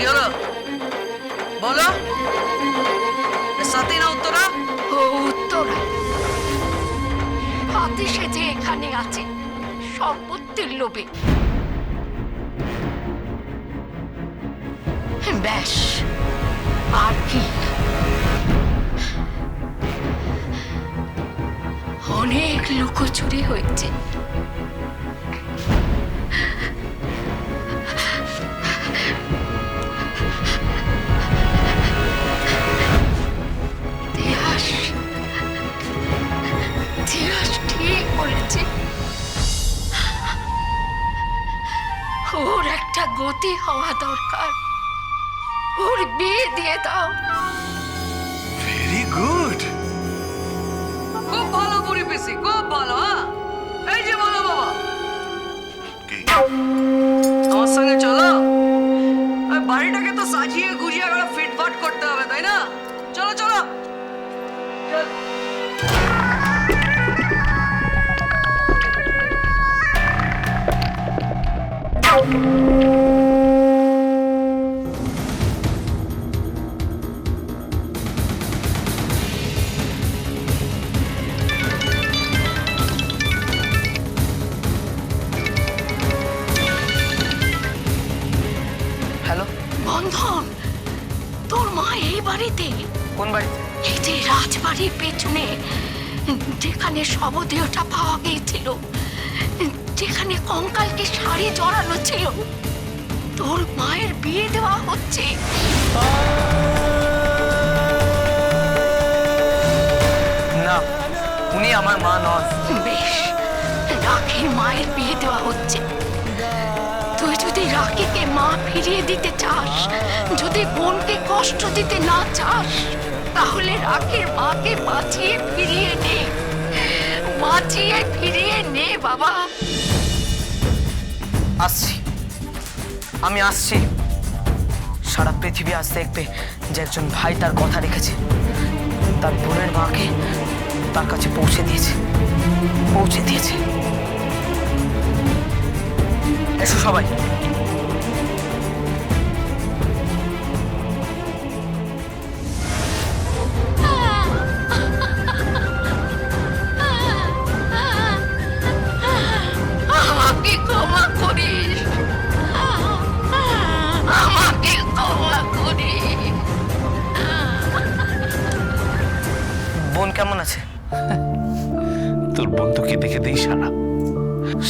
হলো বলো? সাথী না উত্তরা? ও উত্তরা। হাতে সেজে এখানে আছে সম্পত্তির লোভে। ব্যাস, আর কি? অনেক লুকোচুরি হয়েছে। ইতিহাস ঠিক বলেছে, ওর একটা গতি হওয়া দরকার। ওর বিয়ে দিয়ে দাও। Very good. খুব ভালো বুড়ি পিসি, খুব ভালো। এই যে বলো বাবা, আমার সঙ্গে চলো। বাড়িটাকে তো সাজিয়ে গুজিয়ে করে ফিটফাট করতে হবে, তাই না? চলো চলো চল। হ্যালো, বন্ধন, তোর মা এই বাড়িতে? কোন বাড়িতে? এই যে রাজবাড়ির পেছনে, যেখানে শবদেহটা পাওয়া গিয়েছিল, যেখানে কঙ্কালকে শাড়ি জড়ানো ছিল, তোর মায়ের বিয়ে দেওয়া হচ্ছে। না, উনি আমার মা নন। বেশ, রাখির মায়ের বিয়ে দেওয়া হচ্ছে। তুই যদি রাখিকে মা ফিরিয়ে দিতে চাস, যদি বোনকে কষ্ট দিতে না চাস, তাহলে রাখির মাকে বাঁচিয়ে ফিরিয়ে নে, বাঁচিয়ে ফিরিয়ে নে বাবা। আসছি, আমি আসছি। সারা পৃথিবী আজ দেখবে যে একজন ভাই তার কথা রেখেছে, তার বোনের মাকে তার কাছে পৌঁছে দিয়েছে। এসো সবাই। আমাকে ক্ষমা করিস, আমাকে ক্ষমা করিস। বোন কেমন আছে? তোর বন্ধুকে দেখে দেই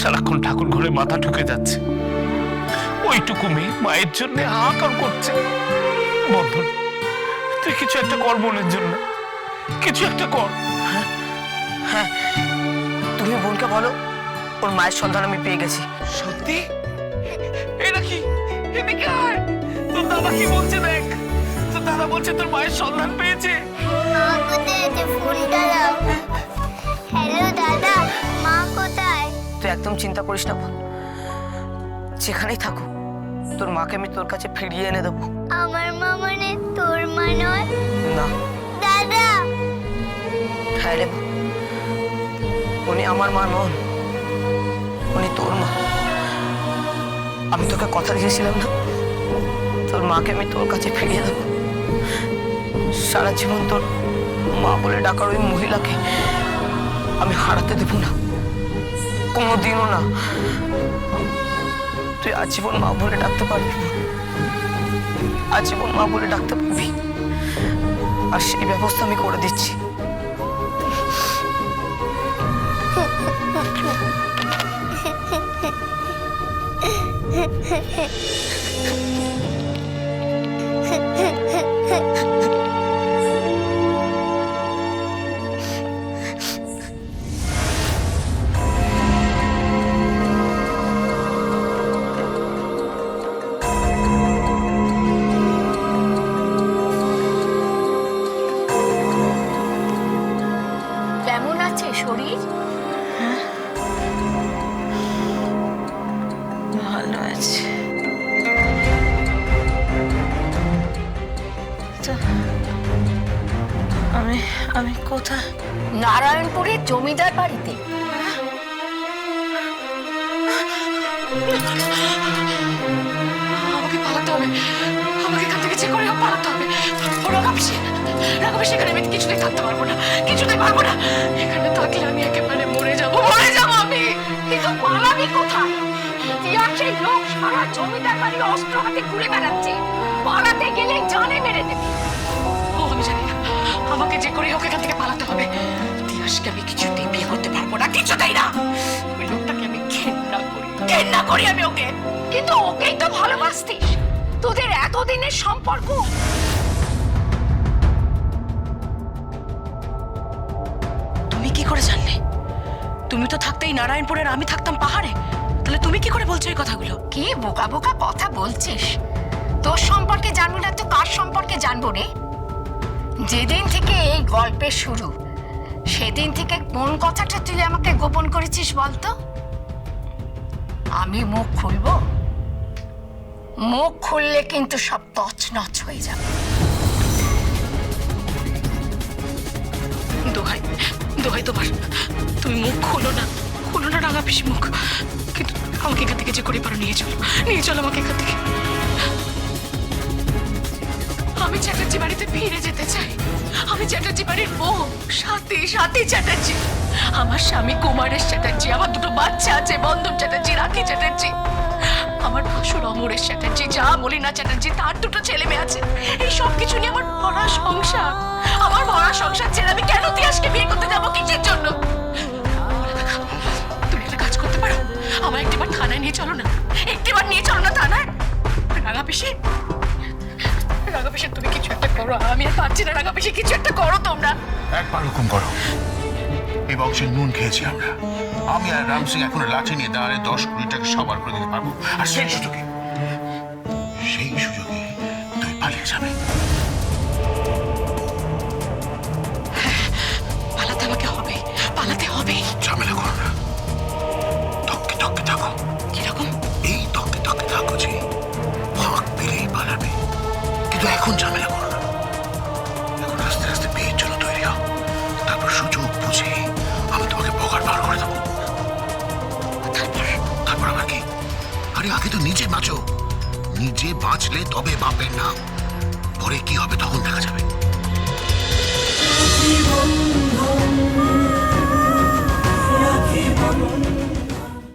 সারাক্ষণ ঠাকুর ঘরে মাথা ঢুকে যাচ্ছে। ওইটুকু মেয়ে মায়ের জন্য হাহাকার করছে। বন্ধন, তুই কিছু একটা কর বোনের জন্য, কিছু একটা কর। হ্যাঁ, তুমি বোনকে বলো ওর মায়ের সন্ধান আমি পেয়ে গেছি। সত্যি? এটা কি? এদিকে আয়, তোর দাদা কি বলছে দেখ। তোর দাদা বলছে তোর মায়ের সন্ধান পেয়েছে। মা কোথায়? ফোনটা দাও। হ্যালো দাদা, মা কোথায়? তুই একদম চিন্তা করিস না বোন, যেখানেই থাকো তোর মাকে আমি তোর কাছে ফিরিয়ে এনে দেবো। আমার মা মানে তোর মা নয়? না। দাদা। হ্যাঁ রে, উনি আমার মা নন, উনি তোর মা। আমি তোকে কথা দিয়েছিলাম না, তোর মাকে আমি তোর কাছে ফিরিয়ে দেবো। সারা জীবন তোর মা বলে ডাকার ওই মহিলাকে আমি হারাতে দেব না, কোনোদিনও না। তুই আজীবন মা বলে ডাকতে পারবি, আজীবন মা বলে ডাকতে পারবি, আর সেই ব্যবস্থা আমি করে দিচ্ছি। কেমন আছে শরীর? ভালো আছে। আমি কোথায়? নারায়ণপুরের জমিদার বাড়িতে। আমাকে পালাতে হবে, পালাতে হবে। ও রাগাপিসি, রাগাপিসি, এখানে আমি কিছুতেই থাকতে পারবো না, কিছুতেই পারবো না। এখানে থাকলে আমি একেবারে মরে যাবো আমি। কিন্তু পালাবি কোথায়? সেই লোক সারা জমিদার বাড়ি অস্ত্র হাতে ঘুরে বেড়াচ্ছে, পালাতে গেলে জানে মেরে দেবে। ও আমি জানি না, আমাকে যে করে হোক এখান থেকে পালাতে হবে। তিয়াসকে আমি কিছুতেই বিয়ে করতে পারবো না, কিছুতেই না। ওই লোকটাকে আমি ঘেন্না করি আমি ওকে। কিন্তু ওকেই তো ভালোবাসতিস, তোদের এতদিনের সম্পর্ক। তুমি কি করে জানলে? তুমি তো থাকতেই নারায়ণপুরের, আমি থাকতাম পাহাড়ে। তাহলে তুমি কি করে বলছো এই কথাগুলো? কি বোকা বোকা কথা বলছিস? তোর সম্পর্কে জানবো না তো কার সম্পর্কে জানবো রে? যেদিন থেকে এই গল্পের শুরু, সেদিন থেকে কোন কথাটা তুই আমাকে গোপন করেছিস বলতো? আমি মুখ খুলবো, মুখ খুললে কিন্তু সব তছনছ হয়ে যাবে। দোহাই, দোহাই তোমার, তুমি মুখ খোলো না, খোলো না রাঙাপিসি মুখ। কিন্তু আমাকে এখান থেকে যে করে পারো নিয়ে চলো আমাকে এখান থেকে। আমি চ্যাটার্জি বাড়িতে ফিরে যেতে চাই। আমি চ্যাটার্জি বাড়ির বউ, সাথী চ্যাটার্জি। আমার স্বামী কুমারেশ চ্যাটার্জি, আমার দুটো বাচ্চা আছে, বন্ধন চ্যাটার্জি, রাখি চ্যাটার্জি। আমার ভাসুর অমরেশ চ্যাটার্জি, যা মলিনা চ্যাটার্জি, তার দুটো ছেলে মেয়ে আছে। এই সব কিছু নিয়ে আমার ভরা সংসার। আমার ভরা সংসার ছেড়ে আমি কেন তিয়াসকে বিয়ে করতে যাবো? কিসের জন্য? তুমি একটা কাজ করতে পারো, আমার একটিবার থানায় নিয়ে চলো না, একটিবার নিয়ে চলো না থানায়। রাঙাপিসি, রাঙাপিসি, তুমি কিছু একটা করো, আমি আর পারছি না। রাঙাপিসি, কিছু একটা করো তোমরা। একবার হুকুম করো। এই বক্সের নুন খেয়েছি আমরা। আমি আর রাম সিং এখন লাঠি নিয়ে দাঁড়ায় 10-20 টাকা সবার করে দিতে পারবো। আর সেই সুযোগে তুই পালিয়ে যাবে। পালাতে আমাকে হবে, পালাতে হবে। ঝামেলা করো না, তককে থাকো। কিরকম? এই তককে থাকো যে ফাঁক পেলেই পালাবে। কিন্তু এখন ঝামেলা করো না, এখন আস্তে আস্তে বিয়ের জন্য তৈরি হও। তারপর সুযোগ বুঝে আমি তোমাকে পকার পার করে দেবো। তারপর আবার কি? আরে আগে তো নিজে বাঁচো, নিজে বাঁচলে তবে বাপের নাম। পরে কি হবে তখন দেখা যাবে। রাখি বন্ধন